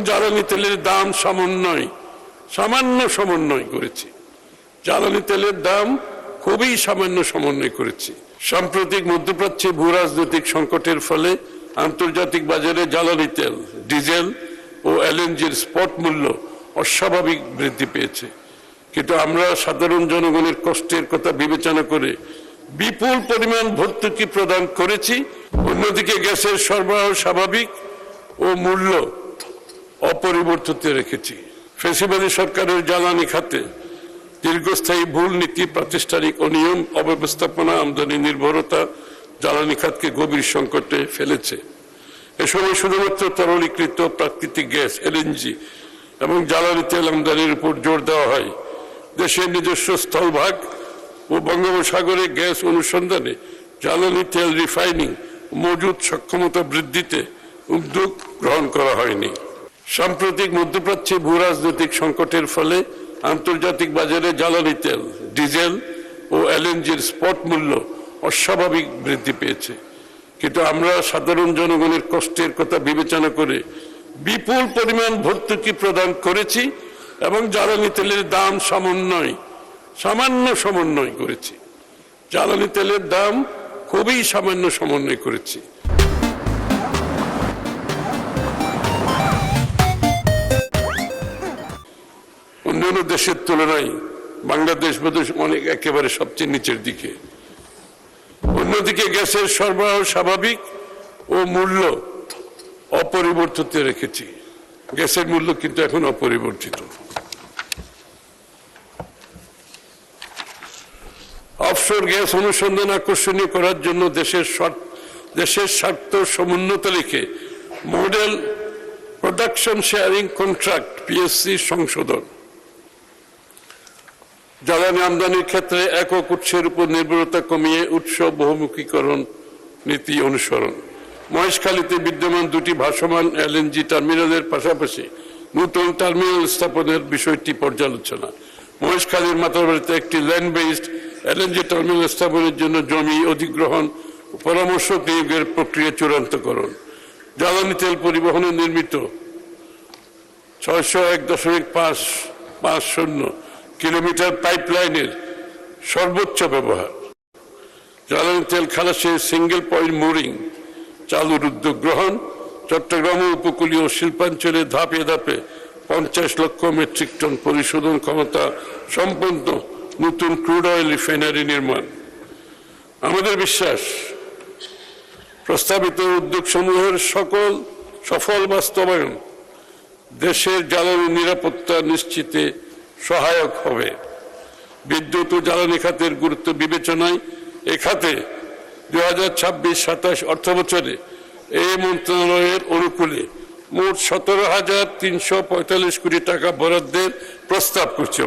জ্বালানি তেলের দাম সামান্য সমন্বয় করেছি। জ্বালানি তেলের দাম খুবই সামান্য সমন্বয় করেছি। সাম্প্রতিক মধ্যপ্রাচ্যে ভূ রাজনৈতিক সংকটের ফলে আন্তর্জাতিক বাজারে জ্বালানি তেল, ডিজেল ও এলএনজির স্পট মূল্য অস্বাভাবিক বৃদ্ধি পেয়েছে। কিন্তু আমরা সাধারণ জনগণের কষ্টের কথা বিবেচনা করে বিপুল পরিমাণ ভর্তুকি প্রদান করেছি। অন্যদিকে গ্যাসের সরবরাহ স্বাভাবিক ও মূল্য অপরিবর্তিত রেখেছি। ফ্যাসিবাদী সরকারের জ্বালানি খাতে দীর্ঘস্থায়ী ভুল নীতি, প্রাতিষ্ঠানিক অনিয়ম, অব্যবস্থাপনা, আমদানি নির্ভরতা জ্বালানি খাতকে গভীর সংকটে ফেলেছে। এ সময় শুধুমাত্র তরলীকৃত প্রাকৃতিক গ্যাস, এলএনজি এবং জ্বালানি তেল আমদানির উপর জোর দেওয়া হয়। দেশের নিজস্ব স্থলভাগ ও বঙ্গোপসাগরে গ্যাস অনুসন্ধানে জ্বালানি তেল রিফাইনিং মজুদ সক্ষমতা বৃদ্ধিতে উদ্যোগ গ্রহণ করা হয়নি। সাম্প্রতিক মধ্যপ্রাচ্যে ভূ রাজনৈতিক সংকটের ফলে আন্তর্জাতিক বাজারে জ্বালানি তেল, ডিজেল ও এলএনজির স্পট মূল্য অস্বাভাবিক বৃদ্ধি পেয়েছে। কিন্তু আমরা সাধারণ জনগণের কষ্টের কথা বিবেচনা করে বিপুল পরিমাণ ভর্তুকি প্রদান করেছি এবং জ্বালানি তেলের দাম সামান্য সমন্বয় করেছি। জ্বালানি তেলের দাম খুবই সামান্য সমন্বয় করেছি। অন্যান্য দেশের তুলনায় বাংলাদেশ বোধহয় অনেক একেবারে সবচেয়ে নিচের দিকে। অন্যদিকে গ্যাসের সরবরাহ স্বাভাবিক ও মূল্য অপরিবর্তিত রেখেছি। গ্যাসের মূল্য কিন্তু এখন অপরিবর্তিত। অফশোর গ্যাস অনুসন্ধান আকর্ষণীয় করার জন্য দেশের স্বার্থ সমুন্নত রেখে model production sharing contract PSC সংশোধন, জ্বালানি আমদানির ক্ষেত্রে একক উৎসের উপর নির্ভরতা কমিয়ে উৎস বহুমুখীকরণ নীতি অনুসরণ, মহেশখালীতে বিদ্যমান দুটি ভাসমান এলএনজি টার্মিনালের পাশাপাশি নতুন টার্মিনাল স্থাপনের বিষয়টি পর্যালোচনা, মহেশখালীর মাতারবাড়িতে একটি ল্যান্ড বেসড এলএনজি টার্মিনাল স্থাপনের জন্য জমি অধিগ্রহণ পরামর্শ নিয়োগের প্রক্রিয়া চূড়ান্তকরণ, জ্বালানি তেল পরিবহনে নির্মিত 601.550 কিলোমিটার পাইপলাইনের সর্বোচ্চ ব্যবহার, জ্বালানি তেল খালাসে সিঙ্গেল পয়েন্ট মোরিং চালুর উদ্যোগ গ্রহণ, চট্টগ্রাম উপকূলীয় শিল্পাঞ্চলে ধাপে ধাপে 50 লক্ষ মেট্রিক টন পরিশোধন ক্ষমতা সম্পন্ন নতুন ক্রুড অয়েল রিফাইনারি নির্মাণ। আমাদের বিশ্বাস প্রস্তাবিত উদ্যোগসমূহের সফল বাস্তবায়ন দেশের জ্বালানি নিরাপত্তা নিশ্চিতে সহায়ক হবে। বিদ্যুৎ ও জ্বালানি খাতের গুরুত্ব বিবেচনায় এ খাতে 2026-27 অর্থবছরে এই মন্ত্রণালয়ের অনুকূলে মোট 17,345 কোটি টাকা বরাদ্দের প্রস্তাব করছে।